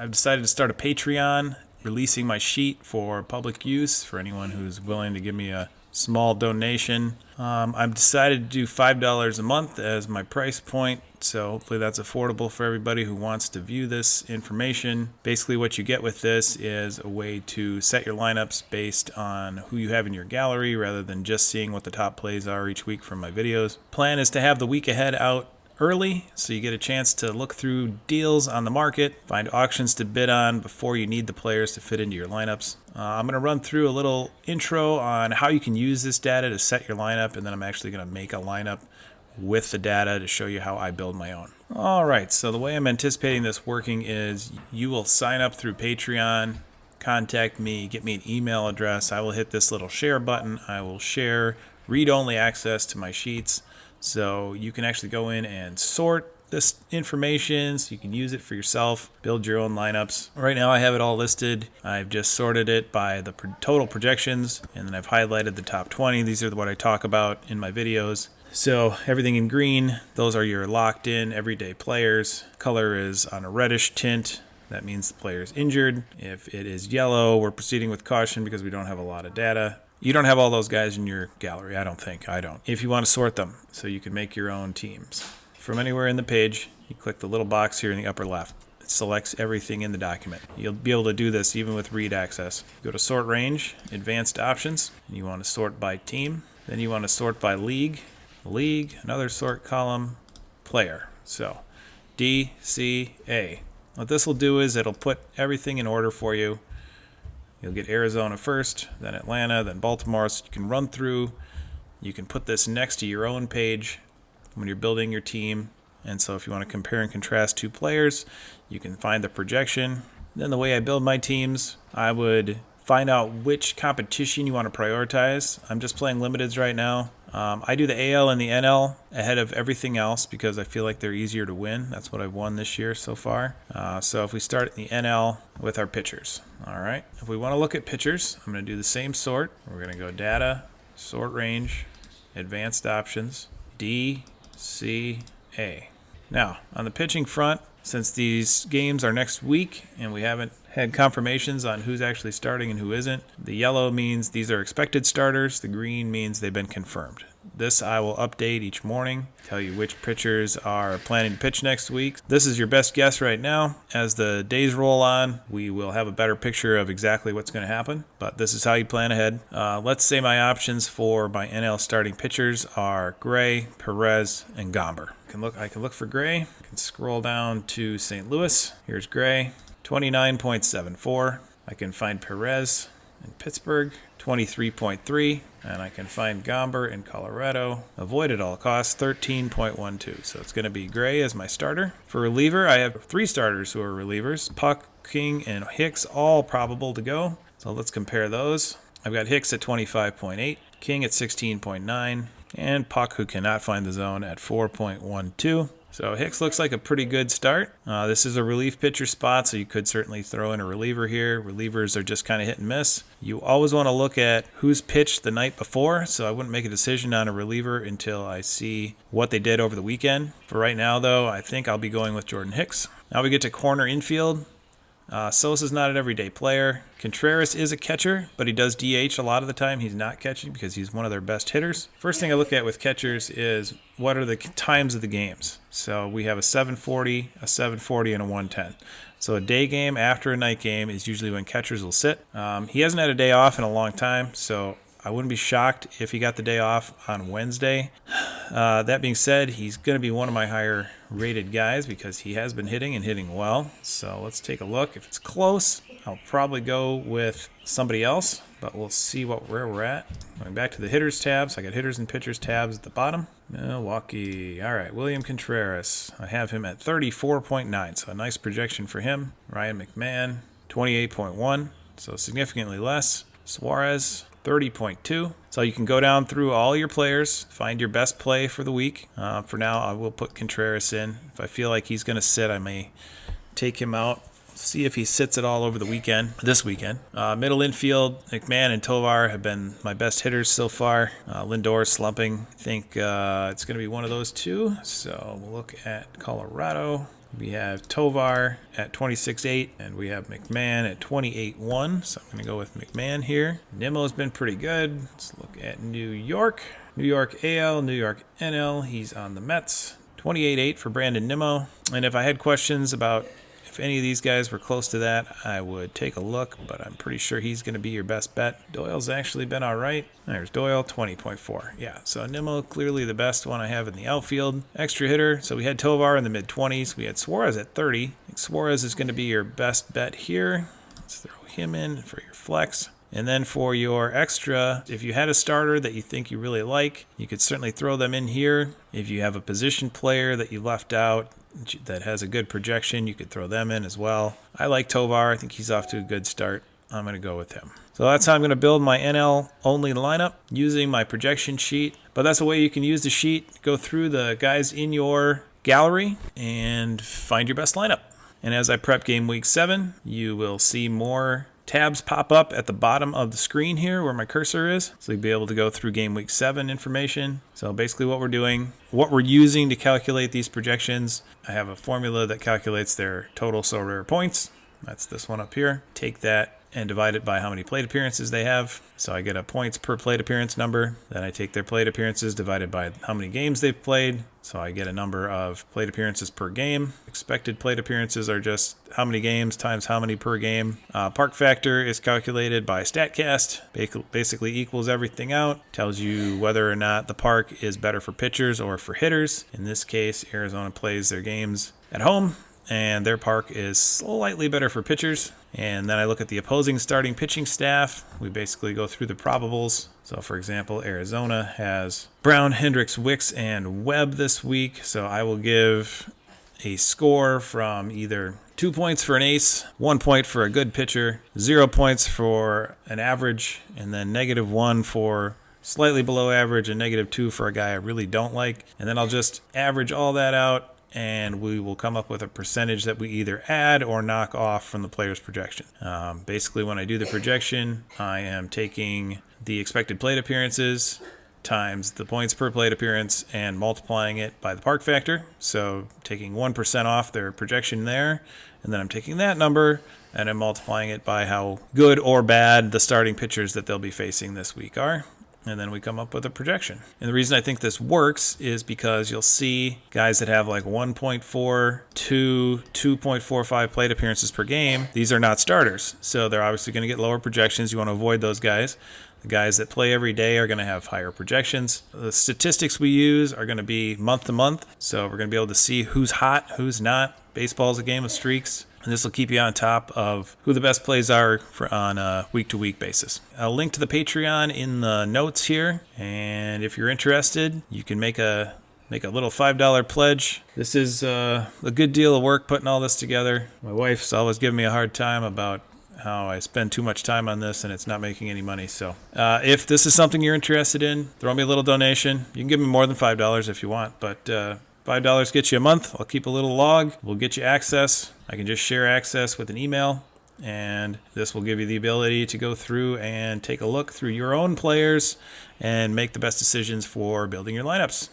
I've decided to start a Patreon, releasing my sheet for public use for anyone who's willing to give me a small donation. I've decided to do $5 a month as my price point, so hopefully that's affordable for everybody who wants to view this information. Basically what you get with this is a way to set your lineups based on who you have in your gallery rather than just seeing what the top plays are each week from my videos. Plan is to have the week ahead out early, so you get a chance to look through deals on the market, find auctions to bid on before you need the players to fit into your lineups. I'm going to run through a little intro on how you can use this data to set your lineup, and then I'm actually going to make a lineup with the data to show you how I build my own. Alright, so the way I'm anticipating this working is you will sign up through Patreon, contact me, get me an email address. I will hit this little share button. I will share read-only access to my sheets. So you can actually go in and sort this information so you can use it for yourself, build your own lineups. Right now I have it all listed. I've just sorted it by the total projections, and then I've highlighted the top 20. These are what I talk about in my videos. So everything in green, those are your locked in everyday players. Color is on a reddish tint. That means the player is injured. If it is yellow, we're proceeding with caution because we don't have a lot of data. You don't have all those guys in your gallery, I don't think. I don't. If you want to sort them, so you can make your own teams. From anywhere in the page, you click the little box here in the upper left. It selects everything in the document. You'll be able to do this even with read access. Go to sort range, advanced options, and you want to sort by team. Then you want to sort by league, another sort column, player. So D, C, A. What this will do is it'll put everything in order for you. You'll get Arizona first, then Atlanta, then Baltimore. So you can run through. You can put this next to your own page when you're building your team. And so if you want to compare and contrast two players, you can find the projection. Then the way I build my teams, I would find out which competition you want to prioritize. I'm just playing limiteds right now. I do the AL and the NL ahead of everything else because I feel like they're easier to win. That's what I've won this year so far. So if we start in the NL with our pitchers. All right. If we want to look at pitchers, I'm going to do the same sort. We're going to go data, sort range, advanced options, D, C, A. Now, on the pitching front, since these games are next week and we haven't had confirmations on who's actually starting and who isn't, the yellow means these are expected starters, the green means they've been confirmed. This I will update each morning, tell you which pitchers are planning to pitch next week. This is your best guess right now. As the days roll on, we will have a better picture of exactly what's going to happen, but this is how you plan ahead. Let's say my options for my NL starting pitchers are Gray, Perez, and Gomber. I can look for Gray. I can scroll down to St. Louis. Here's Gray, 29.74. I can find Perez in Pittsburgh, 23.3. And I can find Gomber in Colorado. Avoid at all costs, 13.12. So it's going to be Gray as my starter. For reliever, I have three starters who are relievers. Puck, King, and Hicks, all probable to go. So let's compare those. I've got Hicks at 25.8, King at 16.9, and Puck, who cannot find the zone, at 4.12. So Hicks looks like a pretty good start. This is a relief pitcher spot, so you could certainly throw in a reliever here. Relievers are just kind of hit and miss. You always want to look at who's pitched the night before, so I wouldn't make a decision on a reliever until I see what they did over the weekend. For right now, though, I think I'll be going with Jordan Hicks. Now we get to corner infield. Sosa's not an everyday player. Contreras is a catcher, but he does DH a lot of the time. He's not catching because he's one of their best hitters. First thing I look at with catchers is what are the times of the games. So we have a 7:40, a 7:40, and a 1:10. So a day game after a night game is usually when catchers will sit. He hasn't had a day off in a long time, so I wouldn't be shocked if he got the day off on Wednesday. That being said, he's going to be one of my higher rated guys because he has been hitting and hitting well. So let's take a look. If it's close, I'll probably go with somebody else, but we'll see where we're at. Going back to the hitters tabs, I got hitters and pitchers tabs at the bottom. Milwaukee. All right, William Contreras. I have him at 34.9, so a nice projection for him. Ryan McMahon, 28.1, so significantly less. Suarez, 30.2. So you can go down through all your players, find your best play for the week. For now, I will put Contreras in. If I feel like he's going to sit, I may take him out See if he sits it all over the weekend, this weekend. Middle infield, McMahon and Tovar have been my best hitters so far. Lindor slumping. I think it's going to be one of those two. So we'll look at Colorado. We have Tovar at 26.8, and we have McMahon at 28.1. So I'm going to go with McMahon here. Nimmo's been pretty good. Let's look at New York. New York AL, New York NL. He's on the Mets. 28.8 for Brandon Nimmo. And if I had questions about if any of these guys were close to that, I would take a look, but I'm pretty sure he's going to be your best bet. Doyle's actually been all right. There's Doyle, 20.4. Yeah, so Nimmo, clearly the best one I have in the outfield. Extra hitter, so we had Tovar in the mid-20s. We had Suarez at 30. I think Suarez is going to be your best bet here. Let's throw him in for your flex. And then for your extra, if you had a starter that you think you really like, you could certainly throw them in here. If you have a position player that you left out that has a good projection, you could throw them in as well. I like Tovar. I think he's off to a good start. I'm going to go with him. So that's how I'm going to build my NL only lineup using my projection sheet. But that's a way you can use the sheet, go through the guys in your gallery and find your best lineup. And as I prep game week 7, you will see more tabs pop up at the bottom of the screen here where my cursor is. So you'll be able to go through game week 7 information. So basically what we're doing, what we're using to calculate these projections, I have a formula that calculates their total Sorare points. That's this one up here. Take that and divide it by how many plate appearances they have. So I get a points per plate appearance number. Then I take their plate appearances divided by how many games they've played. So I get a number of plate appearances per game. Expected plate appearances are just how many games times how many per game. Park factor is calculated by StatCast. Basically equals everything out. Tells you whether or not the park is better for pitchers or for hitters. In this case, Arizona plays their games at home, and their park is slightly better for pitchers. And then I look at the opposing starting pitching staff. We basically go through the probables. So, for example, Arizona has Brown, Hendricks, Wicks, and Webb this week. So I will give a score from either 2 points for an ace, 1 point for a good pitcher, 0 points for an average, and then -1 for slightly below average and -2 for a guy I really don't like. And then I'll just average all that out, and we will come up with a percentage that we either add or knock off from the player's projection. Basically, when I do the projection, I am taking the expected plate appearances times the points per plate appearance and multiplying it by the park factor. So taking 1% off their projection there, and then I'm taking that number and I'm multiplying it by how good or bad the starting pitchers that they'll be facing this week are. And then we come up with a projection. And the reason I think this works is because you'll see guys that have like 1.4 to 2.45 plate appearances per game. These are not starters, so they're obviously going to get lower projections. You want to avoid those guys. The guys that play every day are going to have higher projections. The statistics we use are going to be month to month, so we're going to be able to see who's hot, who's not. Baseball's a game of streaks. And this will keep you on top of who the best plays are on a week-to-week basis. I'll link to the Patreon in the notes here. And if you're interested, you can make a little $5 pledge. This is a good deal of work putting all this together. My wife's always giving me a hard time about how I spend too much time on this and it's not making any money. So if this is something you're interested in, throw me a little donation. You can give me more than $5 if you want, but $5 gets you a month. I'll keep a little log. We'll get you access. I can just share access with an email, and this will give you the ability to go through and take a look through your own players and make the best decisions for building your lineups.